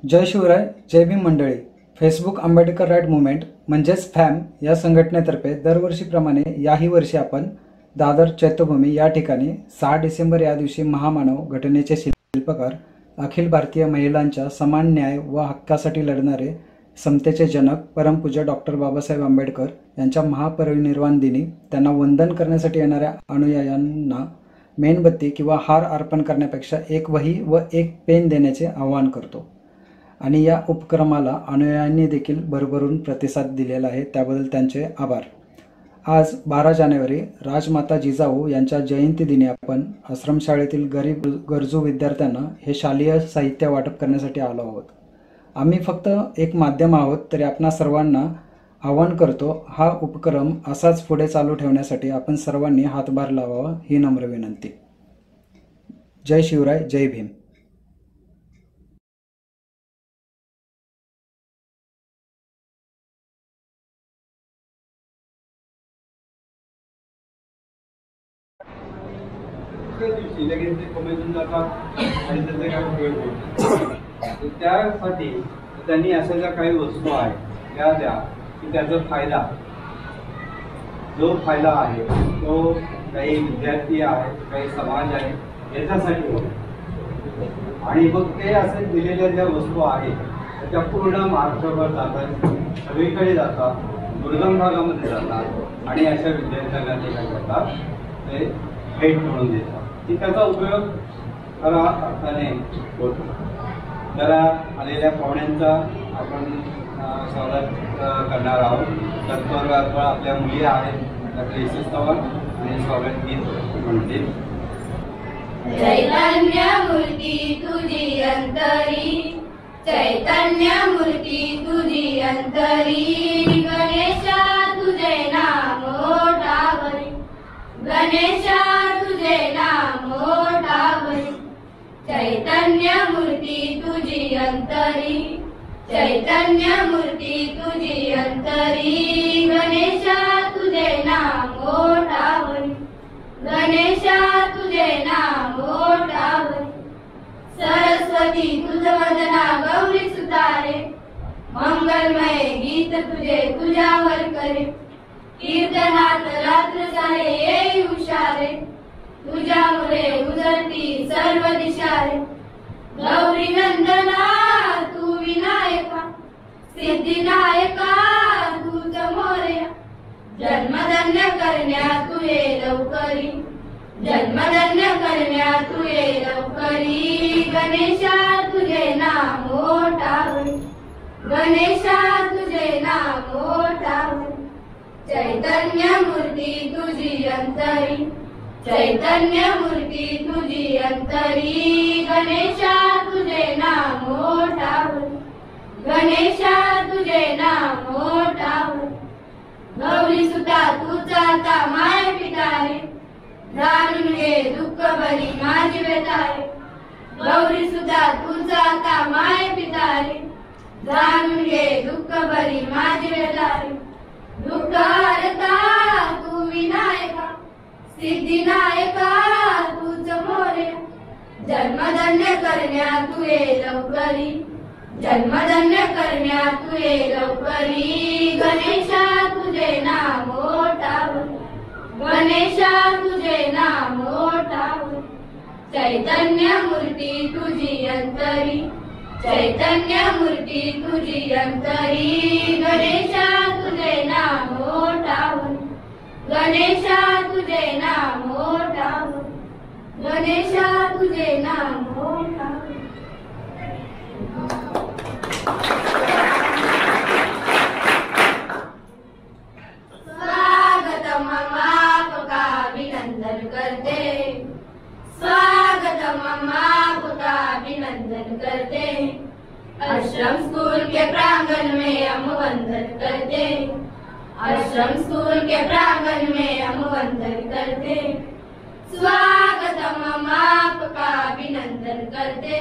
जय शिवराय, जय भीम मंडळी. Facebook Ambedkar right movement म्हणजेच फॅम या संघटनेतर्फे दरवर्षीप्रमाणे याही वर्षी आपण दादर चैत्यभूमी या ठिकाणी 6 डिसेंबर या दिवशी महामानव घटनेचे शिल्पकार, अखिल भारतीय महिलांच्या समान न्याय व हक्कासाठी लढणारे समतेचे जनक परमपूज्य डॉक्टर बाबासाहेब आंबेडकर यांच्या महापरिनिर्वाण दिनी त्यांना वंदन करण्यासाठी येणाऱ्या अनुयायांना मेणबत्ती किंवा हार अर्पण करण्यापेक्षा एक वही व एक पेन देण्याचे आवाहन करतो. आणि या उपक्रमाला अनुयायांनी देखील भरभरून प्रतिसाद दिलेला आहे, त्याबद्दल त्यांचे आभार. आज 12 जानेवारी राजमाता जिजाऊ यांच्या जयंती दिनी आपण आश्रमशाळेतील गरीब गरजू विद्यार्थ्यांना हे शालेय साहित्य वाटप करण्यासाठी आलो आहोत. आम्ही फक्त एक माध्यम आहोत, तरी आपणा सर्वांना आवाहन करतो, हा उपक्रम असाच पुढे चालू ठेवण्यासाठी आपण सर्वांनी हातभार लावावा ही नम्र विनंती. जय शिवराय, जय भीम. लगेच ते कमेतून जातात आणि त्याचा काय उपयोग होतो. त्यासाठी त्यांनी अशा ज्या काही वस्तू आहेत त्या द्या की त्याचा फायदा जो फायदा आहे तो काही विद्यार्थी आहे, काही समाज आहे याच्यासाठी होतो. आणि मग ते असे दिलेल्या ज्या वस्तू आहेत त्या पूर्ण महाराष्ट्रभर जातात, सगळीकडे जातात, दुर्गम भागामध्ये जातात आणि अशा विद्यार्थ्यांना ते काय करतात, ते भेट म्हणून देतात की त्याचा उपयोग खरा अर्थाने होतो. तर आलेल्या पाहुण्यांचा आपण स्वागत करणार आहोत. तत्पर आपल्या मुली आहेत, त्यातले यशस्वी आणि स्वागत गीत म्हणतील. चैतन्य मूर्ती तुझी अंतरी, चैतन्य मूर्ती तुझी अंतरी, गणेशा तुझे नाम ओठावरी, गणेशा तुझे नाम ओठावरी. चैतन्य मूर्ती तुझी अंतरी, चैतन्य मूर्ती तुझी अंतरी, गणेशा तुझे नाम ओठावरी, गणेशा तुझे नाम ओठावरी. सरस्वती तुझ वदना गौरी सुतारे, मंगलमय गीत तुझे तुझ्यावर करे, कीर्तनात रात्र सारे येई हुशारे, तुझ्यामुळे उजळती सर्व दिशारे. गौरी नंदना तू विनायका, सिद्धिनायका तूच मोरया, जन्मधन्य करण्या तू ये लवकरी, जन्मधन्य करण्या तू ये लवकरी. गणेशा तुझे नाम ओठावरी, गणेशा तुझे नाम ओठावरी. चैतन्य मूर्ती तुझी अंतरी, चैतन्य मूर्ती तुझी अंतरी, गणेशा तुझे नाम ओठावरी, गणेशा तुझे नाम ओठावरी. गौरी सुता तुझा आता माय पितारे, जाणून घे दुःख बरी माझी वेतारे. गौरी सुता तुझा आता माय पितारे, जाणून घे दुःख बरी माझी वेतारे. दुःख हरता तू विनायका, सिद्धिनायका तूच मोरया, जन्मधन्य करण्या तू ये लवकरी, जन्मधन्य करण्या तू ये लवकरी. गणेशा तुझे नाम ओठावरी, गणेशा तुझे नाम ओठावरी. चैतन्य मूर्ती तुझी अंतरी, चैतन्य मूर्ती तुझी अंतरी, गणेशा तुझे नाम ओठावरी, गणेशा तुझे नाम ओठावरी, गणेशा तुझे नाम ओठावरी. स्वागतम आपका अभिनंदन करते, स्वागतम आपका अभिनंदन करते. आश्रम स्कूल के प्रांगण में हम वंदन करते, आश्रम स्कूल के प्रांगण में हम वंदन करते. स्वागतम आपका अभिनंदन करते,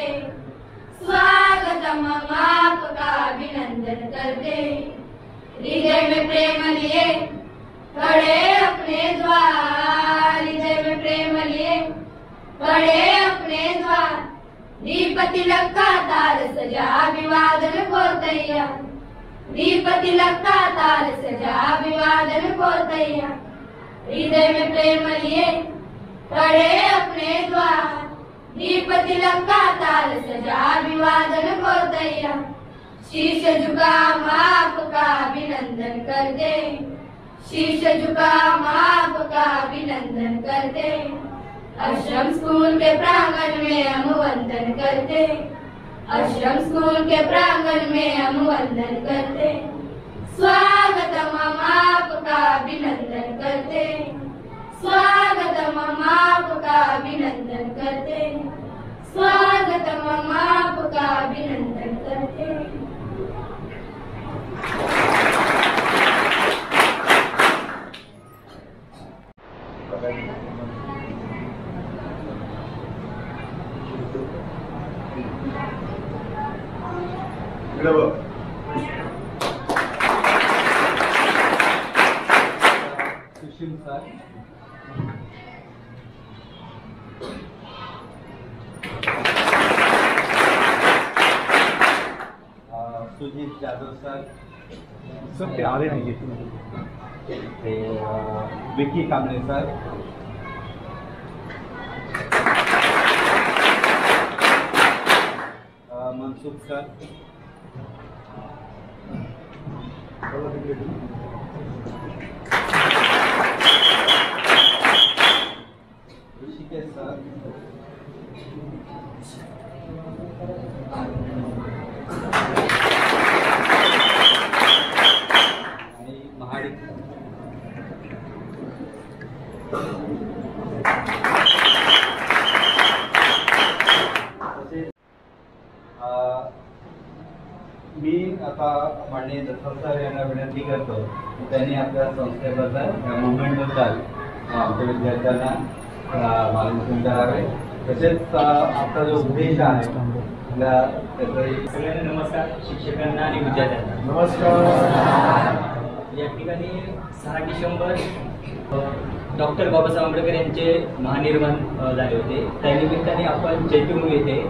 स्वागतम आपका अभिनंदन करते. हृदय में प्रेम लिए खड़े अपने द्वार, हृदय में प्रेम लिए खड़े अपने द्वार. दीप तिलक का तार सजा अभिवादन को तैयार, दीप तिलक का तार सजा अभिवादन को तैयार, हृदय में प्रेम लिए खड़े अपने द्वार, दीप तिलक का तार सजा अभिवादन को तैयार, शीश झुका माप का अभिनंदन करते, शीश झुका माप का अभिनंदन करते, आश्रम स्कूल के प्रांगण में हम वंदन करते, आश्रम स्कूल के प्रांगण में हम वंदन करते, स्वागतम हम आपका अभिनंदन करते, स्वागतम हम आपका अभिनंदन करते, स्वागतम हम आपका अभिनंदन करते। सुशील सर, सुजीत जाधव सर, सब ते आले नाही ते Vicky Kamble sir, Mansukh sir, Rishikesh sir, आणि महाडिक मी आता माननीय दत्त सर यांना विनंती करतो की त्यांनी आपल्या संस्थेबद्दल मुवमेंटबद्दल आमच्या विद्यार्थ्यांना मार्गदर्शन करावे, तसेच आपला जो उद्देश आहे सगळ्यांना नमस्कार, शिक्षकांना आणि विद्यार्थ्यांना नमस्कार। या ठिकाणी 6 डिसेंबर डॉक्टर बाबासाहेब आंबेडकर यांचे महानिर्वाण झाले होते। त्यानिमित्ताने आपण चैत्यभूमी येथे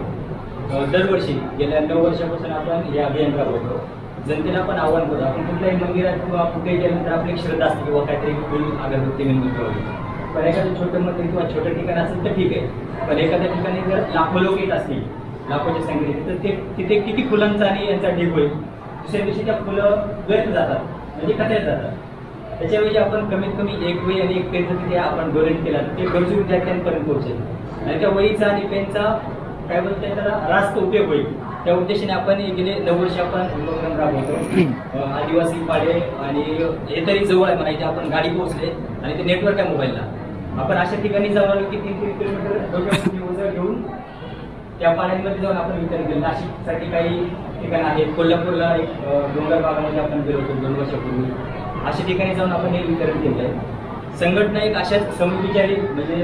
दरवर्षी गेल्या 9 वर्षापासून आपण हे अभियान राबवतो। जनतेला पण आव्हान करतो, आपण कुठल्याही मंदिरात किंवा कुठेही गेल्यानंतर आपली एक श्रद्धा असते किंवा काहीतरी फुल अगरबत्ती मेणबत्ती वगैरे, पण एखादं छोटं मंदिर किंवा छोटं ठिकाण असेल तर ठीक आहे, पण एखाद्या ठिकाणी जर लाखो लोक येत असतील, लाखोच्या संख्येने, तर ते तिथे किती फुलांचा आणि यांचा ढीग होईल। दुसऱ्या दिवशी त्या फुलं व्यर्थ जातात, म्हणजे कथेत जातात। त्याच्याऐवजी आपण कमीत कमी एक वही आणि एक पेनचं तिथे आपण डोनेट केला तर ते गरजू विद्यार्थ्यांपर्यंत पोहोचेल आणि त्या वहीचा आणि पेनचा काय बोलतात त्याला रास्त उपयोग होईल। त्या उद्देशाने आपण गेले 9 वर्ष आपण उपक्रम राबवतो। आदिवासी पाडे आणि हे तरी जवळ आहे म्हणायचे, आपण गाडी पोहोचले आणि ते नेटवर्क आहे मोबाईलला, आपण अशा ठिकाणी जाऊन आलो की 3-3 किलोमीटर डोक्यावर घेऊन त्या पाड्यांमध्ये जाऊन आपण वितरण केलं। नाशिकसाठी काही ठिकाण आहेत, कोल्हापूरला एक डोंगर भागामध्ये आपण गेलो होतो 2 वर्षापूर्वी, अशा ठिकाणी जाऊन आपण हे वितरण केलं आहे। संघटना एक अशाच समविचारी म्हणजे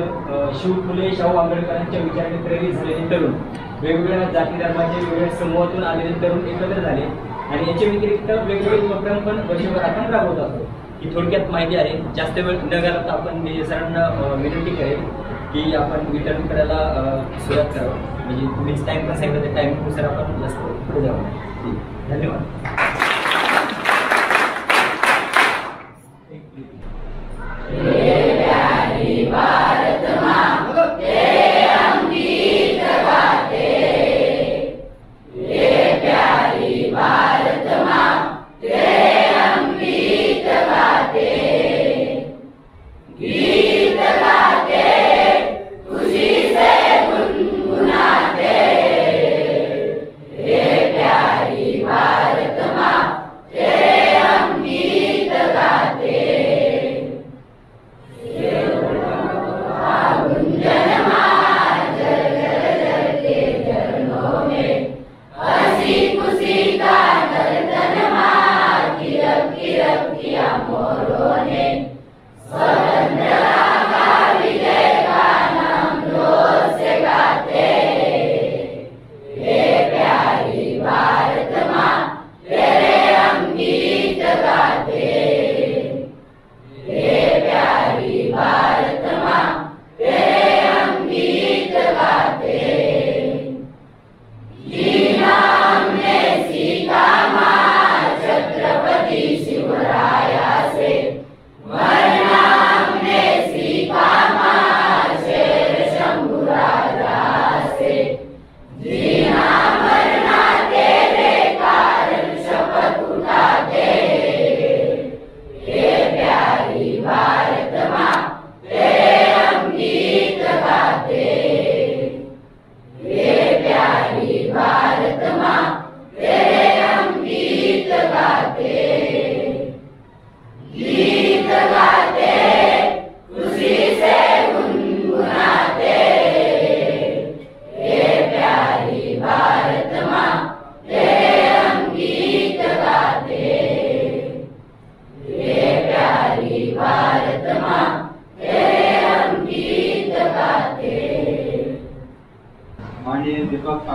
शिव फुले शाहू आंबेडकरांच्या विचाराने प्रेरित झालेले तरुण, वेगवेगळ्या जाती धर्माचे वेगवेगळ्या समूहातून आलेले तरुण एकत्र झाले आणि याच्या व्यतिरिक्त वेगवेगळे उपक्रम पण वर्षभर आपण राबवत असतो। ही थोडक्यात माहिती आहे, जास्त वेळ न घालवता आपण मी सरांना विनंती करेल की आपण वितरण करायला सुरुवात करावं, म्हणजे तुम्हीच टाईम पण सांगितलं त्या टाईमनुसार आपण जास्त पुढे जाऊ। धन्यवाद। भारत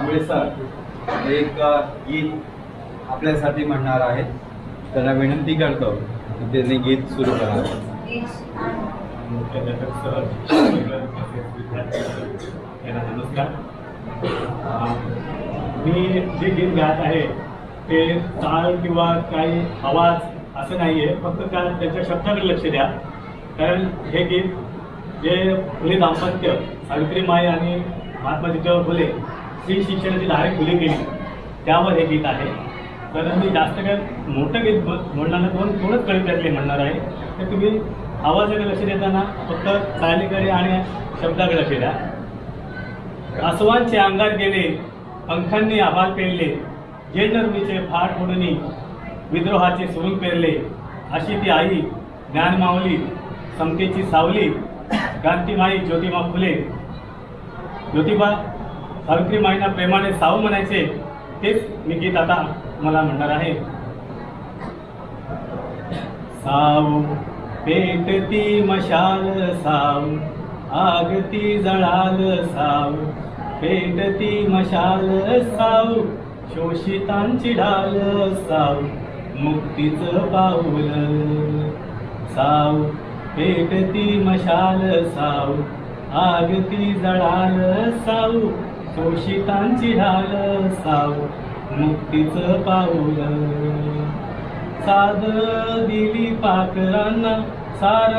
कांबळे सर एक गीत आपल्यासाठी म्हणणार आहेत. त्यांना विनंती करतो की त्यांनी गीत सुरू करावं. नमस्कार. मी जे गीत गात आहे ते ताल किंवा काही आवाज असं नाही आहे, फक्त त्याच्या शब्दाकडे लक्ष द्या. कारण हे गीत जे फुले दाम्पत्य सावित्रीमाई आणि महात्मा ज्योतिबा फुले स्त्री शिक्षणाची दारे खुली केली त्यावर हे गीत आहे. तर मी जास्त काय मोठं गीत म्हणणार नाही, थोडंच कळीतले म्हणणार आहे. तर तुम्ही आवाजाकडे लक्ष देताना फक्त चालीकडे आणि शब्दाकडे लक्ष द्या. आसवांचे अंगात गेले, पंखांनी आभाळ पेरले, जेंडरमीचे फाट फोडून विद्रोहाचे सुरुंग पेरले. अशी ती आई ज्ञान माऊली, समतेची सावली, क्रांतिमाई ज्योतिबा फुले. ज्योतिबा सावित्रीमाईंना प्रेमाने साऊ म्हणायचे, तेच मी गीत आता मला म्हणणार आहे. साऊ पेटती मशाल साऊ, आगती जळाल साऊ, पेटती मशाल साऊ, शोषितांची ढाल साऊ, मुक्तीचं पाऊल साऊ. पेटती मशाल साऊ, आगती जळाल साऊ, शोषितांची ढाल साऊ, मुक्तीचं पाऊल. साद दिली पाखरांना सार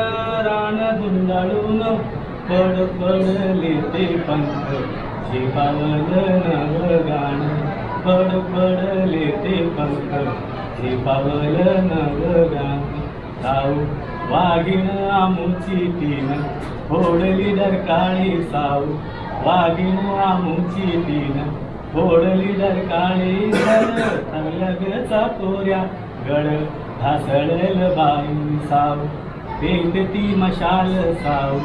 रान धुंडाळून, पड पडले ते पंख झेपावल नवगाण, पड पडले ते पंख झेपावल नवगाण. साऊ वाघीण आमुची तीन फोडली डरकाळी साऊ, वाघीण आमुची तीन फोडली डरकाळी. लगचा कोऱ्या गड ढासळल बाई साऊ, पेटती मशाल साऊ,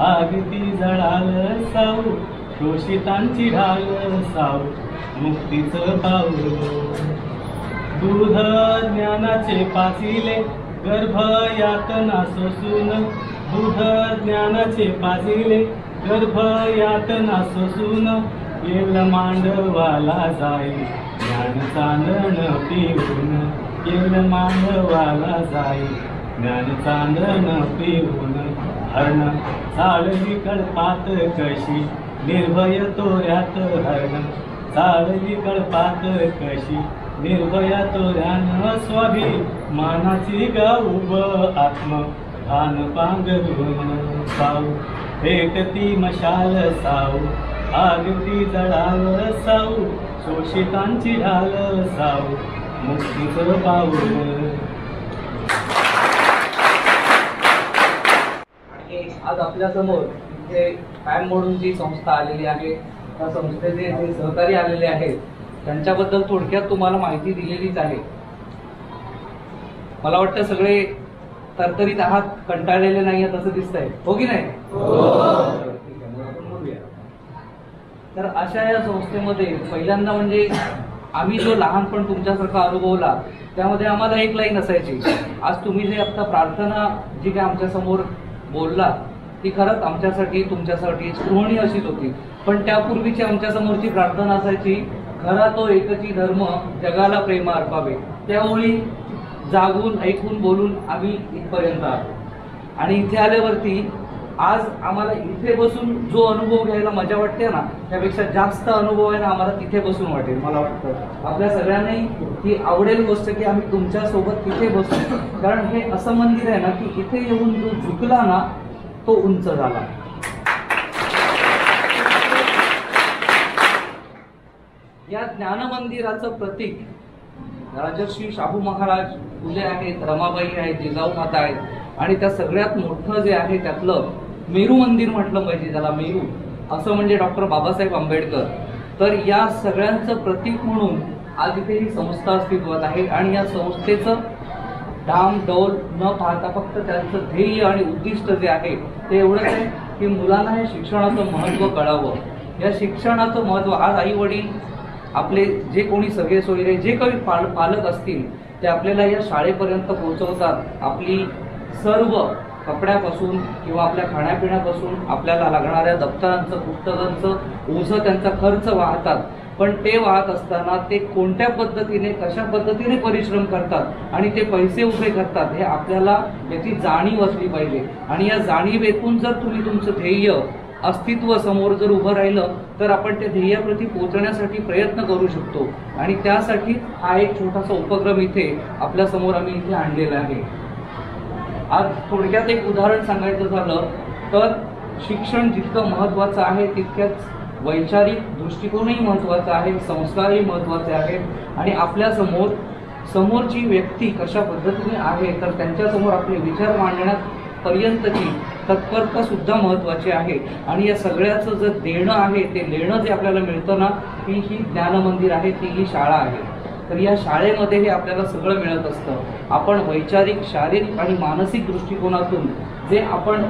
आगती जळाल साऊ, शोषितांची ढाल साऊ, मुक्तीचं पाऊल. दूध ज्ञानाचे पाचिले गर्भ यातना सोसून, दूध ज्ञानाचे पाचिले गर्भ यातना सोसून, येल मांडवाला जाई ज्ञान चांदण पिऊन, येल मांडवाला जाई ज्ञान चांदण पिऊन. हरण चालली कळपात कशी निर्भय तोऱ्यात, हरण चालली कळपात कशी निर्भय तोऱ्यानं, स्वाभिमानाची गाऊब आत्म भान पांघरून. साऊ पेटती मशाल साऊ, आगती जळाल साऊ, शोषितांची ढाल साऊ, मुक्तीचं पाऊल. आज आपल्या समोर इथे फॅम म्हणून जी संस्था आलेली आहे, त्या संस्थेचे जे सहकारी आलेले आहेत त्यांच्याबद्दल थोडक्यात तुम्हाला माहिती दिलेलीच आहे. मला वाटतं सगळे तरतरीत आहात, कंटाळलेले नाही आहेत असं दिसतंय, हो की नाही? तर अशा या संस्थेमध्ये पहिल्यांदा म्हणजे आम्ही जो लहानपण तुमच्यासारखा अनुभवला त्यामध्ये आम्हाला एक लाईन असायची. आज तुम्ही जे आता प्रार्थना जी काय आमच्या समोर बोलला ती खरंच आमच्यासाठी तुमच्यासाठी स्पृहणीय अशीच होती. पण त्यापूर्वीची आमच्या समोरची प्रार्थना असायची, खरा तो एकची धर्म जगाला प्रेम अर्पावे. त्यावेळी जागून ऐकून बोलून आम्ही इथपर्यंत आलो. आणि इथे आल्यावरती आज आम्हाला इथे बसून जो अनुभव घ्यायला मजा वाटते ना, त्यापेक्षा जास्त अनुभव आहे ना आम्हाला तिथे बसून वाटेल. मला वाटतं आपल्या सगळ्यांनी ही आवडेल गोष्ट की आम्ही तुमच्या सोबत तिथे बसू. कारण हे असं मंदिर आहे ना की इथे येऊन जो झुकला ना तो उंच झाला. या ज्ञान मंदिराचं प्रतीक राजर्षी शाहू महाराज फुले आहेत, रमाबाई आहेत, जिजाऊ माता आहेत आणि त्या सगळ्यात मोठं जे आहे त्यातलं मेरू मंदिर म्हटलं पाहिजे त्याला, मेरू असं म्हणजे डॉक्टर बाबासाहेब आंबेडकर. तर या सगळ्यांचं प्रतीक म्हणून आज इथे ही संस्था अस्तित्वात आहे. आणि या संस्थेचं डाम डौल न पाहता फक्त त्यांचं ध्येय आणि उद्दिष्ट जे आहे ते एवढंच आहे की मुलांना हे शिक्षणाचं महत्त्व कळावं. या शिक्षणाचं महत्त्व आज आई वडील आपले जे कोणी सगळे सोयरे जे काही पालक असतील ते आपल्याला या शाळेपर्यंत पोहोचवतात. आपली सर्व कपड्यापासून किंवा आपल्या खाण्यापिण्यापासून आपल्याला लागणाऱ्या दप्तरांचं पुस्तकांचं ओझं त्यांचा खर्च वाहतात. पण ते वाहत असताना ते कोणत्या पद्धतीने, कशा पद्धतीने परिश्रम करतात आणि ते पैसे उभे करतात हे आपल्याला याची जाणीव असली पाहिजे. आणि या जाणीवेतून जर तुम्ही तुमचं ध्येय, अस्तित्व समोर जर उभं राहिलं तर आपण त्या ध्येयाप्रती पोहोचण्यासाठी प्रयत्न करू शकतो. आणि त्यासाठी हा एक छोटासा उपक्रम इथे आपल्या समोर आम्ही इथे आणलेला आहे. आज थोडक्यात एक उदाहरण सांगायचं झालं तर शिक्षण जितकं महत्त्वाचं आहे तितक्याच वैचारिक दृष्टिकोनही महत्त्वाचा आहे, संस्कारही महत्त्वाचे आहेत. आणि आपल्या समोरची व्यक्ती कशा पद्धतीने आहे तर त्यांच्यासमोर आपले विचार मांडण्यापर्यंतची तत्परता सुद्धा महत्त्वाची आहे. आणि या सगळ्याचं जर देणं आहे ते लेणं जे आपल्याला मिळतं ना, ती ही ज्ञानमंदिर आहे, ती ही शाळा आहे. तर या शाळेमध्ये हे आपल्याला सगळं मिळत असतं. आपण वैचारिक, शारीरिक आणि मानसिक दृष्टिकोनातून जे आपण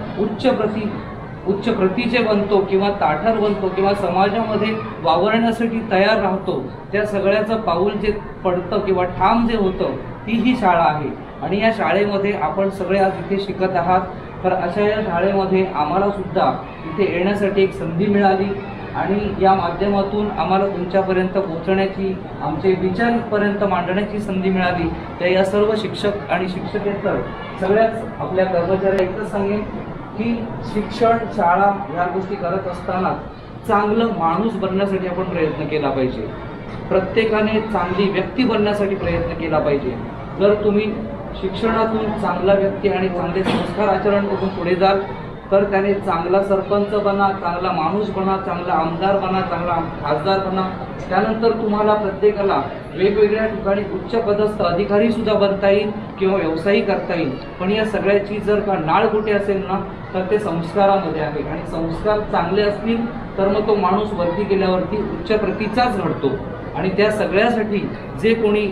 उच्च प्रतीचे बनतो किंवा ताठर बनतो किंवा समाजामध्ये वावरण्यासाठी तयार राहतो, त्या सगळ्याचं पाऊल जे पडतं किंवा ठाम जे होतं ती ही शाळा आहे. आणि या शाळेमध्ये आपण सगळे आज इथे शिकत आहात. तर अशा या शाळेमध्ये आम्हाला सुद्धा इथे येण्यासाठी एक संधी मिळाली आणि या माध्यमातून आम्हाला तुमच्यापर्यंत पोहोचण्याची, आमचे विचारपर्यंत मांडण्याची संधी मिळाली. तर या सर्व शिक्षक आणि शिक्षकेतर सगळ्याच आपल्या कर्मचाऱ्या एकच सांगेन की शिक्षण, शाळा ह्या गोष्टी करत असताना चांगलं माणूस बनण्यासाठी आपण प्रयत्न केला पाहिजे. प्रत्येकाने चांगली व्यक्ती बनण्यासाठी प्रयत्न केला पाहिजे. जर तुम्ही शिक्षणातून चांगला व्यक्ती आणि चांगले संस्कार आचरण करून पुढे जाल तर त्याने चांगला सरपंच बना, चांगला माणूस बना, चांगला आमदार बना, चांगला खासदार बना. त्यानंतर तुम्हाला प्रत्येकाला वेगवेगळ्या ठिकाणी उच्च पदस्थ अधिकारी सुद्धा बनता येईल किंवा व्यवसायही करता येईल. पण या सगळ्याची जर का नाळ कुठे असेल ना तर ते संस्कारामध्ये आहे. आणि संस्कार चांगले असतील तर मग तो माणूस वरती गेल्यावरती उच्च प्रतीचाच घडतो. आणि त्या सगळ्यासाठी जे कोणी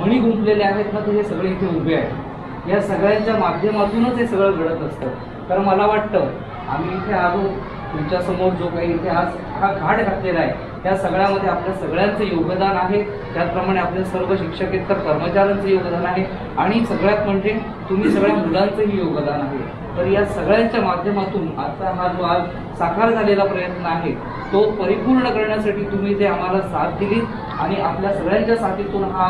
मणी गुंफलेले आहेत ना, तर हे सगळे इथे उभे आहेत. या सगळ्यांच्या माध्यमातूनच हे सगळं घडत असतं. तर मला वाटतं आम्ही इथे आलो, तुमच्यासमोर जो काही इथे आज हा घाट घातलेला आहे त्या सगळ्यामध्ये आपल्या सगळ्यांचं योगदान आहे. त्याचप्रमाणे आपल्या सर्व शिक्षकेतर कर्मचाऱ्यांचं योगदान आहे आणि सगळ्यात म्हणजे तुम्ही सगळ्या मुलांचंही योगदान आहे. तर या सगळ्यांच्या माध्यमातून आता हा जो आज साकार झालेला प्रयत्न आहे तो परिपूर्ण करण्यासाठी तुम्ही जे आम्हाला साथ दिली आणि आपल्या सगळ्यांच्या साथीतून हा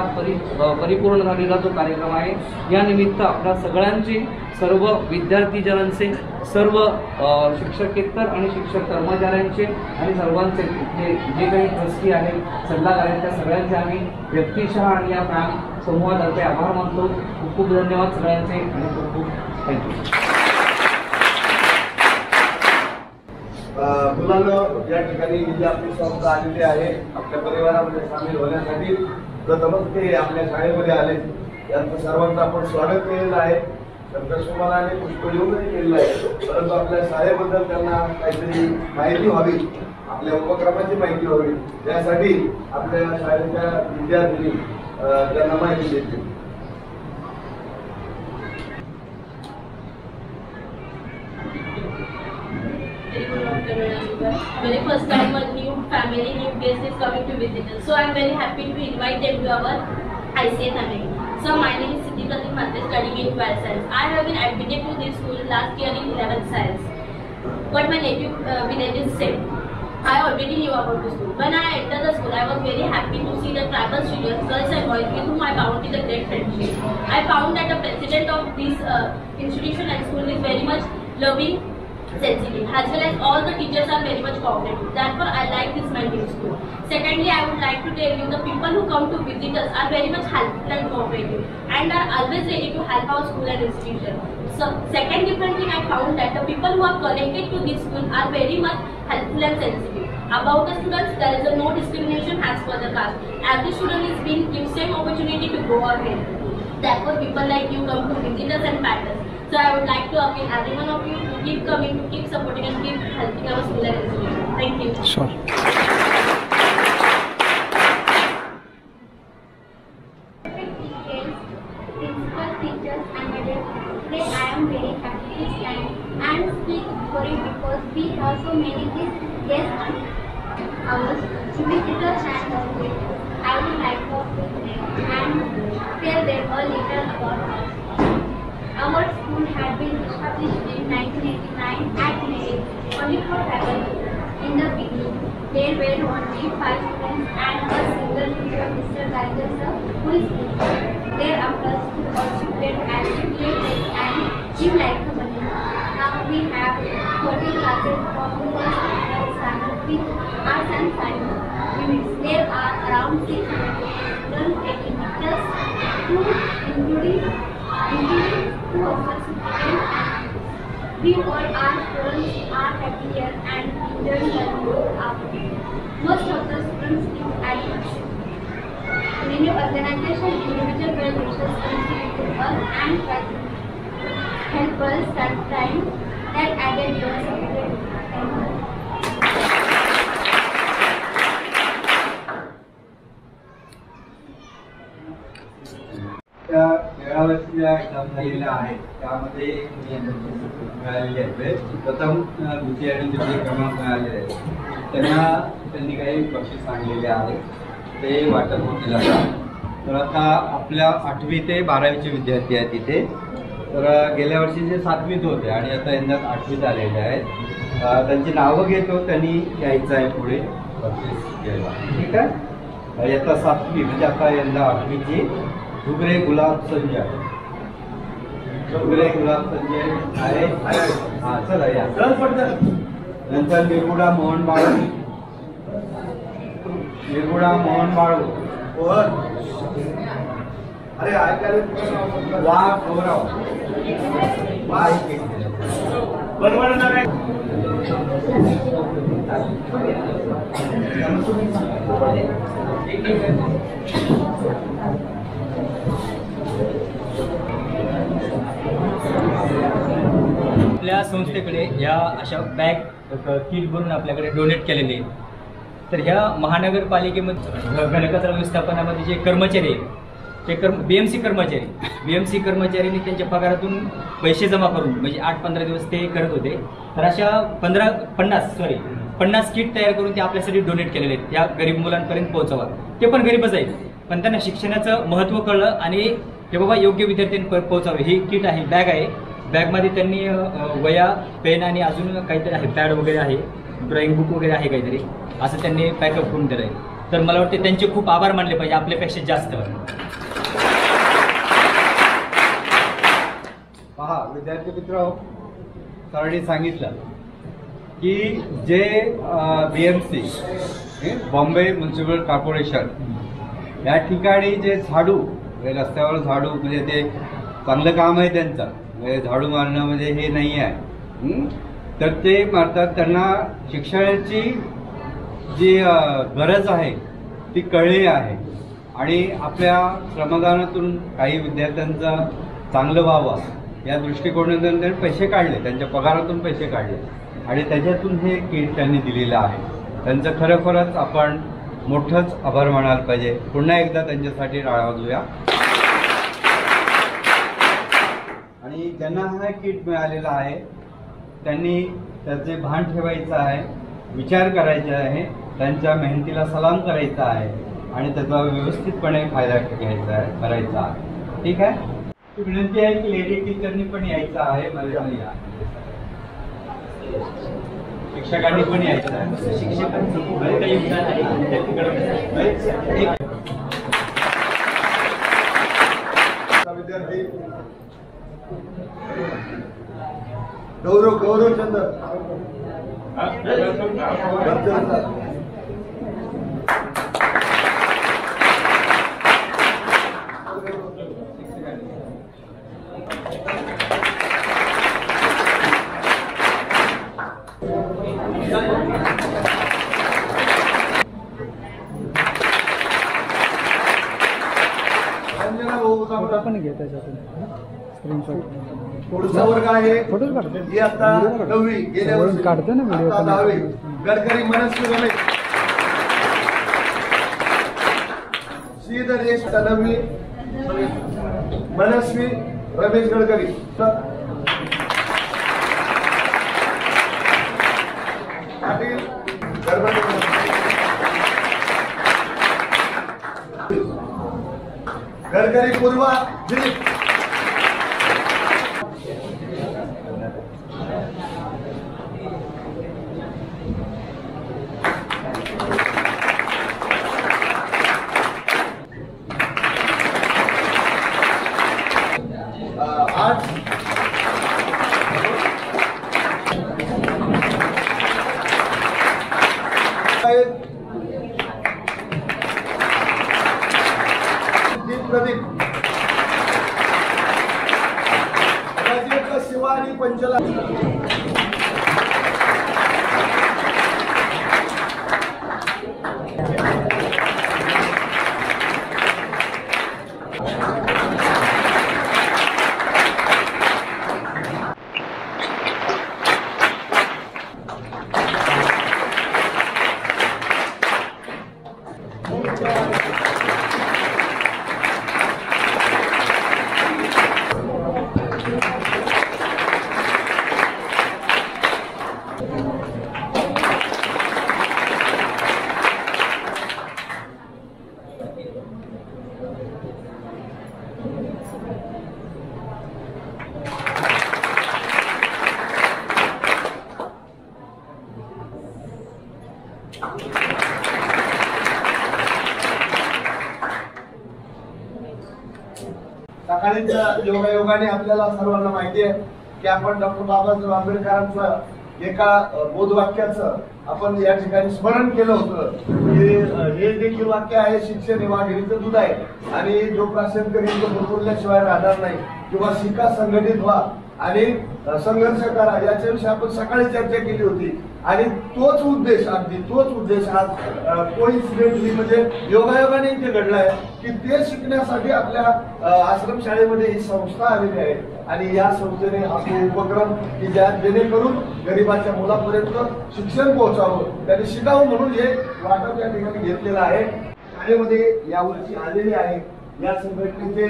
परिपूर्ण झालेला जो कार्यक्रम आहे या निमित्त आपल्या सगळ्यांचे, सर्व विद्यार्थीजनांचे, सर्व शिक्षकेतर आणि शिक्षक कर्मचाऱ्यांचे आणि सर्वांचे जे काही ट्रस्टी आहेत, सल्लागार आहेत, त्या सगळ्यांचे आम्ही व्यक्तिशः आणि या फॅम समूहातर्फे आभार मानतो. खूप खूप धन्यवाद सगळ्यांचे आणि खूप खूप थँक्यू. मुलांना या ठिकाणी आपली संस्था आलेली आहे आपल्या परिवारामध्ये सामील होण्यासाठी. प्रथमच ते आपल्या शाळेमध्ये आले, यांचं सर्वांचं आपण स्वागत केलेलं आहे. संतोषकुमाराने पुष्प येऊनही केलेलं आहे, परंतु आपल्या शाळेबद्दल त्यांना काहीतरी माहिती व्हावी, आपल्या उपक्रमाची माहिती व्हावी, यासाठी आपल्या शाळेच्या विद्यार्थ्यांनी त्यांना माहिती देतील. Very first time a new family, new guest is coming to visit us. So I am very happy to invite them to our ICS Academy. So my name is Siddhi Pratik Mhatre, studying in 12th science. I have been admitted to this school last year in 11th science. But my native village is same. I already knew about the school. When I entered the school, I was very happy to see the tribal students, girls and boys with whom I bound in a great friendship. I found that the president of this institution and school is very much loving, sensitive, as well as all the teachers are very much cooperative. Therefore, I like this my new school. Secondly, I would like to tell you the people who come to visit us are very much helpful and cooperative and are always ready to help our school and institution. So, second different thing I found that the people who are connected to this school are very much helpful and sensitive. About the students, there is no discrimination as per the caste. Every student is being given same opportunity to go ahead. Therefore, people like you come to visit us and pat us. So I would like to appeal every one of you to keep coming, to keep supporting and keep helping our school and institution. Thank you. Sure. Principal, teachers and adults, today I am very happy to stand and speak for you because we have so many guests ours visitors and visitors. I would like to approach them and tell them a little about us. Our school had been established in 1989 at May only for tribal children. In the beginning, there were only 5 students and a single teacher, Mr. Gaiger sir, who is teacher. Thereafter, school also played active, played and gym like a balloon. Now we have 40 classes from first standard with arts and science units. There are around 600 students taking teachers, including 2 of us students. We all are students are happy here and enjoy learning after. Most of the students in admission. Many organizations, individual well-wishers contribute us and help us at times that added years of time. त्या 13 ज्या exam झालेल्या आहेत त्यामध्ये मिळालेले आहेत. प्रथम द्वितीय आणि तृतीय क्रमांक मिळालेले आहेत. त्यांनी काही बक्षीस आणलेले आहेत, ते वाटप होतील आता. तर आता आपल्या 8वी ते 12वीचे विद्यार्थी आहेत इथे. तर गेल्या वर्षी जे 7वीत होते आणि आता यंदा 8वीत आलेले आहेत, त्यांची नावं घेतो, त्यांनी यायचं आहे पुढे बक्षीस घ्यायला. ठीक आहे. आता 7वी म्हणजे आता यंदा 8वीची घुगरे गुलाब संजय. घुगरे गुलाब संजय आहे. हां चला या. नंतर निर्गुडा मोहन बाळू. निर्गुडा मोहन बाळू. अरे ऐकायला वा गौरव वा बरोबर ना. आपल्या संस्थेकडे या अशा बॅग किट बनवून आपल्याकडे डोनेट केलेले आहेत. तर ह्या महानगरपालिकेमध्ये घनकचरा व्यवस्थापनामध्ये जे कर्मचारी आहेत ते BMC कर्मचाऱ्यांनी त्यांच्या पगारातून पैसे जमा करून म्हणजे 8-15 दिवस ते करत होते. तर अशा 50 किट तयार करून ते आपल्यासाठी डोनेट केलेले आहेत. त्या गरीब मुलांपर्यंत पोहोचावा. ते पण गरीबच आहेत, पण त्यांना शिक्षणाचं महत्त्व कळलं आणि हे बाबा योग्य विद्यार्थ्यांपर्यंत पोहोचावे. ही किट आहे, बॅग आहे. बॅगमध्ये त्यांनी वया, पेन आणि अजून काहीतरी आहे, पॅड वगैरे आहे, ड्रॉइंग बुक वगैरे आहे काहीतरी, असं त्यांनी पॅकअप करून दिलं आहे. तर मला वाटते त्यांचे खूप आभार मानले पाहिजे आपल्यापेक्षा जास्त. पहा विद्यार्थी मित्र, सरांनी सांगितलं की जे BMC बॉम्बे म्युन्सिपल कॉर्पोरेशन या ठिकाणी जे झाडू रस्त्यावर झाडू म्हणजे ते चांगलं काम आहे त्यांचं, म्हणजे झाडू मारणं म्हणजे हे नाही आहे. तर ते मारतात. त्यांना शिक्षणाची जी गरज आहे ती कळली आहे आणि आपल्या श्रमदानातून काही विद्यार्थ्यांचं चांगलं व्हावं या दृष्टिकोनातून त्यांनी पैसे काढले, त्यांच्या पगारातून पैसे काढले आणि त्याच्यातून हे किट त्यांनी दिलेलं आहे. त्यांचं खरोखरच आपण मोठंच आभार मानायला पाहिजे. पुन्हा एकदा त्यांच्यासाठी टाळ्या वाजवूया. आणि ज्यांना हा किट मिळालेला आहे त्यांनी त्याचे भान ठेवायचं आहे, विचार करायचा आहे, त्यांच्या मेहनतीला सलाम करायचा आहे आणि त्याचा व्यवस्थितपणे फायदा घ्यायचा आहे, करायचा आहे. ठीक आहे. विनंती आहे की लेडी टीचरनी पण यायचं आहे, मला या शिक्षकांनी पण यायचं आहे. शिक्षकांचं विद्यार्थी गौरव चंद्र पण घे त्याच्यातून स्क्रीनशॉट. पुढचा वर्ग आहे ही आता 9वी, गेल्या वर्षी काढतो ना व्हिडिओ. 10वी. गडकरी मनस्वी रमेश. श्रीधर यश 9वी, मनस्वी रमेश गडकरी. पाटील गडकरी पूर्वा दिलीप. प्रदीप, राजेंद्र शिवा आणि पंचला. सकाळीच योगायोगाने आपल्याला सर्वांना माहिती आहे की आपण डॉक्टर बाबासाहेब आंबेडकरांचं एका बोधवाक्याचं आपण या ठिकाणी स्मरण केलं होतं. हे देखील वाक्य आहे, शिक्षण हे वाघिणीचं दूध आहे आणि जो प्राशन करील तो भरपूरल्याशिवाय राहणार नाही, किंवा शिका, संघटित व्हा आणि संघर्ष करा, याच्याविषयी आपण सकाळी चर्चा केली होती. आणि तोच उद्देश, अगदी तोच उद्देश आज कोइन्सिडेंटली म्हणजे योगायोगाने इथे घडलाय की ते शिकण्यासाठी आपल्या आश्रमशाळेमध्ये ही संस्था आलेली आहे. आणि या संस्थेने हा उपक्रम की जेणेकरून गरिबाच्या मुलापर्यंत शिक्षण पोहोचावं, त्यांनी शिकावं म्हणून हे वाटप या ठिकाणी घेतलेलं आहे. शाळेमध्ये यावर्षी आलेले आहे या संघटनेचे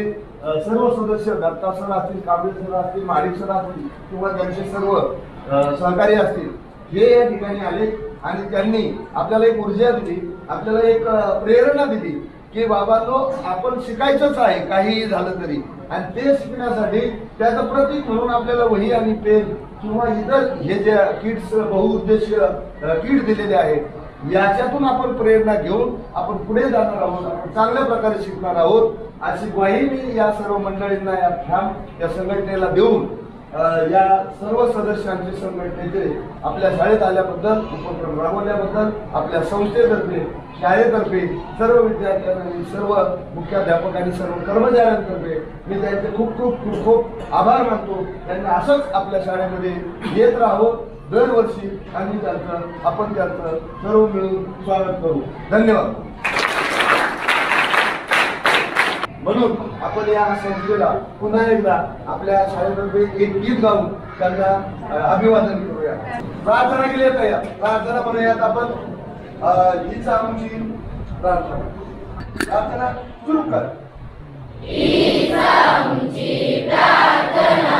सर्व सदस्य, दत्ता सर असतील, कांबळे सर असतील, माडिक सर असतील किंवा त्यांचे सर्व सहकारी असतील, हे या ठिकाणी आले आणि त्यांनी आपल्याला एक ऊर्जा दिली, आपल्याला एक प्रेरणा दिली की बाबांनो आपण शिकायचंच आहे काहीही झालं तरी. आणि ते शिकण्यासाठी त्याचं प्रतीक म्हणून आपल्याला वही आणि पेन किंवा इतर हे जे किट्स, बहुउद्देशीय किट दिलेले आहेत, याच्यातून आपण प्रेरणा घेऊन आपण पुढे जाणार आहोत, आपण चांगल्या प्रकारे शिकणार आहोत, अशी ग्वाही मी या सर्व मंडळींना, या संघटनेला देऊन या सर्व सदस्यांचे, संघटनेचे आपल्या शाळेत आल्याबद्दल, उपक्रम राबवल्याबद्दल, आपल्या संस्थेतर्फे, शाळेतर्फे, सर्व विद्यार्थ्यांनी, सर्व मुख्याध्यापकांनी, सर्व कर्मचाऱ्यांतर्फे मी त्यांचे खूप खूप खूप खूप आभार मानतो. त्यांनी असंच आपल्या शाळेमध्ये येत राहावं दरवर्षी आणि आपण त्यांचं सर्व मिळून स्वागत करू. धन्यवाद. म्हणून आपण या संस्थेला पुन्हा एकदा आपल्या शाळेतर्फे एक गीत गाऊन त्यांना अभिवादन करूया. प्रार्थना केली आहे या प्रार्थना म्हणूयात आपण. हीच आमची प्रार्थना. प्रार्थना सुरू कर. हीच आमची प्रार्थना.